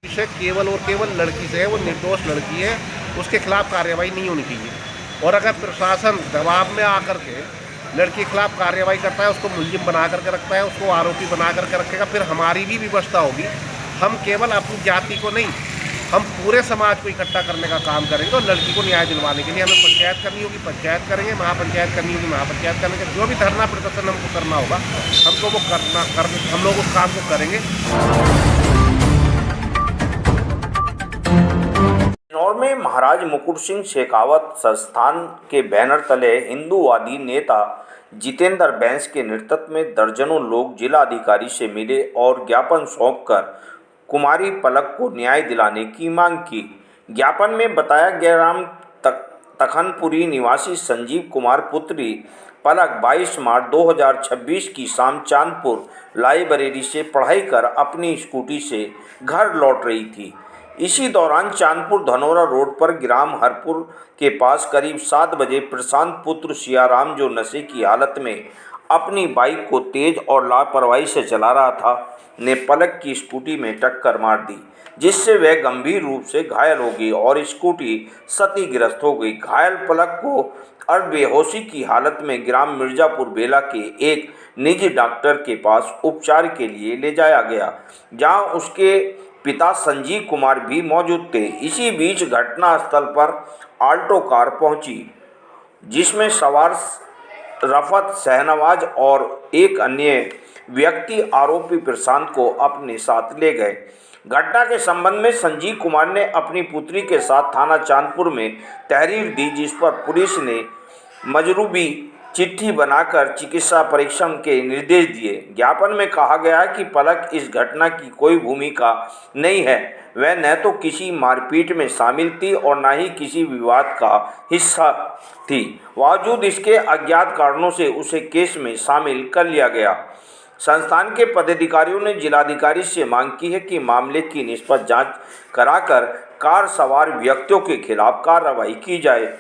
विषय केवल और केवल लड़की से है, वो निर्दोष लड़की है, उसके खिलाफ कार्रवाई नहीं होनी चाहिए। और अगर प्रशासन दबाव में आकर के लड़की के खिलाफ कार्रवाई करता है, उसको मुलजिम बना करके रखता है, उसको आरोपी बना करके रखेगा, फिर हमारी भी व्यवस्था होगी। हम केवल अपनी जाति को नहीं, हम पूरे समाज को इकट्ठा करने का काम करेंगे। और लड़की को न्याय दिलवाने के लिए हमें पंचायत करनी होगी, पंचायत करेंगे, महापंचायत करनी होगी, महापंचायत करेंगे। जो भी धरना प्रदर्शन हमको करना होगा, हमको वो हम लोग उस काम को करेंगे। इंदौर में महाराज मुकुट सिंह शेखावत संस्थान के बैनर तले हिंदूवादी नेता जितेंद्र बैंस के नेतृत्व में दर्जनों लोग जिला अधिकारी से मिले और ज्ञापन सौंपकर कुमारी पलक को न्याय दिलाने की मांग की। ज्ञापन में बताया गया ग्राम तखनपुरी निवासी संजीव कुमार पुत्री पलक 22 मार्च 2026 की शाम चांदपुर लाइब्रेरी से पढ़ाई कर अपनी स्कूटी से घर लौट रही थी। इसी दौरान चांदपुर धनौरा रोड पर ग्राम हरपुर के पास करीब 7 बजे प्रशांत पुत्र सियाराम, जो नशे की हालत में अपनी बाइक को तेज और लापरवाही से चला रहा था, ने पलक की स्कूटी में टक्कर मार दी, जिससे वह गंभीर रूप से घायल हो गई और स्कूटी क्षतिग्रस्त हो गई। घायल पलक को अर्धबेहोशी की हालत में ग्राम मिर्जापुर बेला के एक निजी डॉक्टर के पास उपचार के लिए ले जाया गया, जहां उसके पिता संजीव कुमार भी मौजूद थे। इसी बीच घटनास्थल पर आल्टो कार पहुंची, जिसमें सवार रफत, शहनवाज और एक अन्य व्यक्ति आरोपी प्रशांत को अपने साथ ले गए। घटना के संबंध में संजीव कुमार ने अपनी पुत्री के साथ थाना चांदपुर में तहरीर दी, जिस पर पुलिस ने मजरूबी चिट्ठी बनाकर चिकित्सा परीक्षण के निर्देश दिए। ज्ञापन में कहा गया है कि पलक इस घटना की कोई भूमिका नहीं है, वह न तो किसी मारपीट में शामिल थी और न ही किसी विवाद का हिस्सा थी। बावजूद इसके अज्ञात कारणों से उसे केस में शामिल कर लिया गया। संस्थान के पदाधिकारियों ने जिलाधिकारी से मांग की है कि मामले की निष्पक्ष जांच कराकर कार सवार व्यक्तियों के खिलाफ कार्रवाई की जाए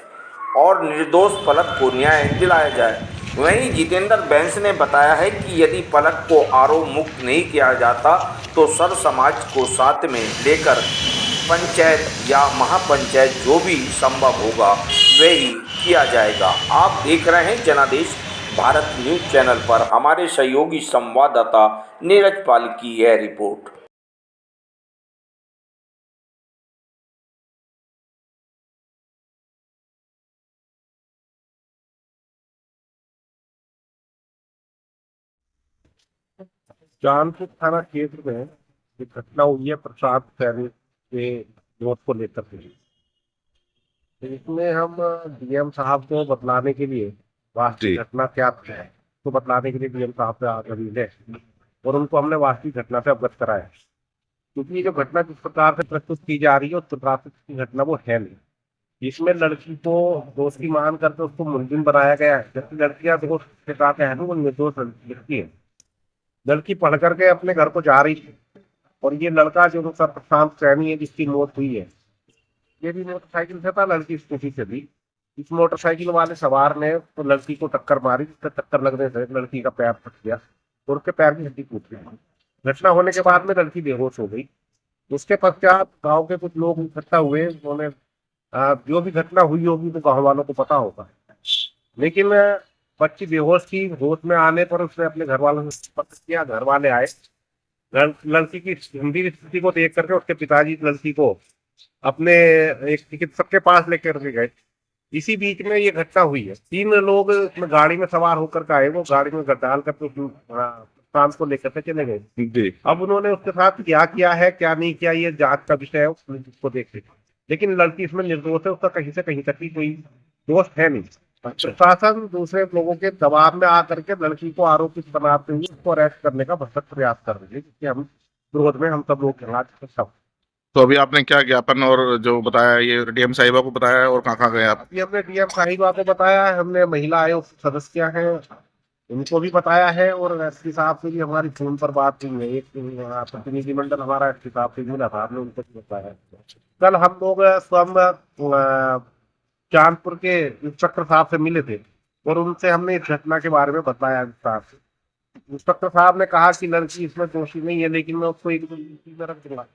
और निर्दोष पलक को न्याय दिलाया जाए। वहीं जितेंद्र बैंस ने बताया है कि यदि पलक को आरोप मुक्त नहीं किया जाता तो सर्व समाज को साथ में लेकर पंचायत या महापंचायत जो भी संभव होगा वही किया जाएगा। आप देख रहे हैं जनादेश भारत न्यूज चैनल पर हमारे सहयोगी संवाददाता नीरज पाल की यह रिपोर्ट। चांदपुर थाना क्षेत्र में एक घटना हुई है प्रसाद सैनी के मौत को लेकर के। इसमें हम डीएम साहब को बतलाने के लिए, वास्तविक घटना क्या है तो बतलाने के लिए डीएम साहब से आगे मिले और उनको हमने वास्तविक घटना से अवगत कराया। क्योंकि ये जो घटना जिस प्रकार से प्रस्तुत की जा रही है उस प्रकार की घटना वो है नहीं। इसमें लड़की को दोष की मान करके उसको मुलजिम बनाया गया है, जबकि लड़कियां दोष के साथ है वो निर्दोष लड़की है। लड़की पढ़ करके अपने घर को जा रही थी और ये लड़का जो सर प्रशांत सैनी है जिसकी मौत हुई है, ये भी मोटरसाइकिल से था, लड़की स्कूटी से थी। इस मोटरसाइकिल वाले सवार ने तो लड़की को टक्कर मारी, जिससे टक्कर लगने से लड़की का पैर फट गया और उसके पैर की हड्डी टूट गई। घटना होने के बाद में लड़की बेहोश हो गई। उसके पश्चात गांव के कुछ लोग इकट्ठा हुए, उन्होंने जो भी घटना हुई होगी तो गाँव वालों को पता होगा, लेकिन बच्ची बेहोश थी। होश में आने पर उसने अपने घर वालों से संपर्क किया, घर वाले आए। लड़की की गंभीर स्थिति को देख करके उसके पिताजी लड़की को अपने एक चिकित्सक के पास लेकर के गए। इसी बीच में ये घटना हुई है। 3 लोग गाड़ी में सवार होकर के आए, वो गाड़ी में डाल कर प्रशांत को लेकर के चले गए। अब उन्होंने उसके साथ क्या किया है क्या नहीं किया ये जांच का विषय है, उसको देख रहे। लेकिन लड़की इसमें निर्दोष है, उसका कहीं से कहीं तक भी कोई दोष है नहीं। प्रशासन दूसरे लोगों के दबाव में आकर के लड़की को आरोपित बनाते हुए उसको अरेस्ट करने का भरसक प्रयास कर रही है, जिसके हम विरोध में हम सब लोग सब। तो अभी आपने क्या ज्ञापन और जो बताया ये डीएम साहिबा को बताया और कहाँ गए आप? अभी हमने डीएम साहिबा को बताया है, हमने महिला आयोग सदस्य हैं उनको भी बताया है और एसपी साहब से भी हमारी फोन पर बात हुई है। एक प्रतिनिधिमंडल हमारा एसपी साहब से मिला था, हमने उनको बताया। कल हम लोग स्वयं चांदपुर के इंस्पेक्टर साहब से मिले थे और उनसे हमने इस घटना के बारे में बताया विस्तार से। इंस्पेक्टर साहब ने कहा कि लड़की इसमें दोषी नहीं है, लेकिन मैं उसको एक में रख दूंगा।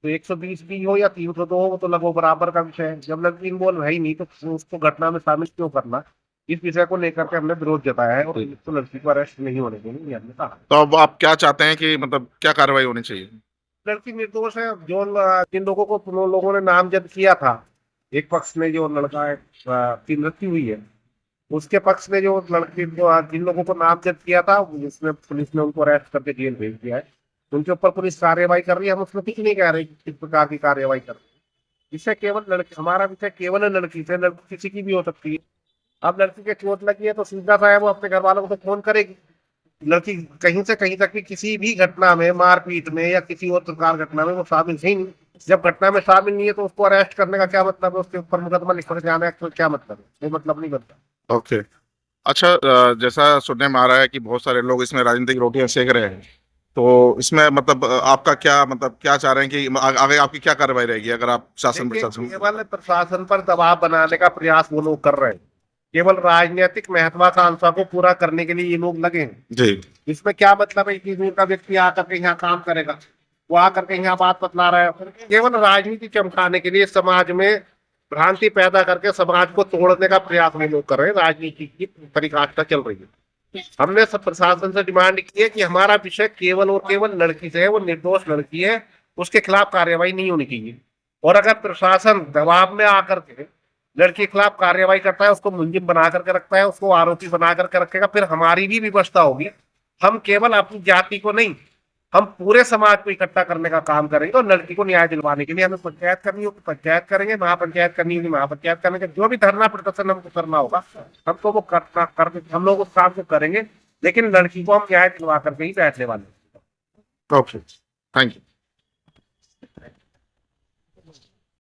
तो 120 भी हो या 302 हो, वो तो लगभग बराबर का विषय है। जब लड़की इन्वॉल्व है ही नहीं तो उसको घटना में शामिल क्यों करना, इस विषय को लेकर के हमने विरोध जताया है और तो लड़की को अरेस्ट नहीं होने देंगे, ये हमने कहा। तो अब आप क्या चाहते हैं कि मतलब क्या कार्रवाई होनी चाहिए? लड़की निर्दोष है। जो जिन लोगों को उन लोगों ने नामजद किया था, एक पक्ष में जो लड़का है की मृत्यु हुई है, उसके पक्ष में जो लड़की जिन लोगों को नामजद किया था, जिसमें पुलिस ने उनको अरेस्ट करके जेल भेज दिया है, उनके ऊपर पुलिस कार्रवाई कर रही है। हम उसमें कुछ नहीं कह रहे कि किस प्रकार की कार्रवाई कर रही है। इससे केवल लड़की, हमारा विषय केवल लड़की से, लड़की किसी की भी हो सकती है। अब लड़की के चोट लगी है तो सीधा सा है वो अपने घर वालों को तो फोन करेगी। लड़की कहीं से कहीं तक भी किसी भी घटना में, मारपीट में या किसी और प्रकार घटना में वो शामिल है ही नहीं। जब घटना में शामिल नहीं है तो उसको अरेस्ट करने का क्या मतलब है, उसके ऊपर मुकदमा लिखने जाना है, तो क्या मतलब है? वो मतलब नहीं बनता। ओके। अच्छा, जैसा सुनने में आ रहा है कि बहुत सारे लोग इसमें राजनीतिक रोटियां सेक रहे हैं, तो इसमें मतलब आपका क्या मतलब क्या चाह रहे हैं कि आगे आपकी क्या कार्रवाई रहेगी अगर आप शासन देखिए, प्रशासन? केवल प्रशासन पर दबाव बनाने का प्रयास वो लोग कर रहे हैं। केवल राजनीतिक महत्वाकांक्षा को पूरा करने के लिए ये लोग लगे हैं। जी। इसमें क्या मतलब है कि दूर का व्यक्ति आकर के यहाँ काम करेगा, वो आकर के यहाँ बात बतला रहा है, केवल राजनीति चमकाने के लिए, समाज में भ्रांति पैदा करके समाज को तोड़ने का प्रयास वो लोग कर रहे हैं। राजनीति की परिकाष्ठा चल रही है। हमने सब प्रशासन से डिमांड की है कि हमारा विषय केवल और केवल लड़की से है, वो निर्दोष लड़की है, उसके खिलाफ कार्रवाई नहीं होनी चाहिए। और अगर प्रशासन दबाव में आकर के लड़की के खिलाफ कार्रवाई करता है, उसको मुलजिम बना करके रखता है, उसको आरोपी बना करके रखेगा, फिर हमारी भी विवशता होगी। हम केवल अपनी जाति को नहीं, हम पूरे समाज को इकट्ठा करने का काम करेंगे। और लड़की को न्याय दिलवाने के लिए हमें पंचायत करनी होगी, पंचायत करेंगे, महापंचायत करनी होगी, महापंचायत करेंगे, जो भी धरना प्रदर्शन हमको करना होगा, हमको वो करना कर हम लोग उस काम को करेंगे। लेकिन लड़की को हम न्याय दिलवा करके ही बैठने वाले हैं। Okay, thank you.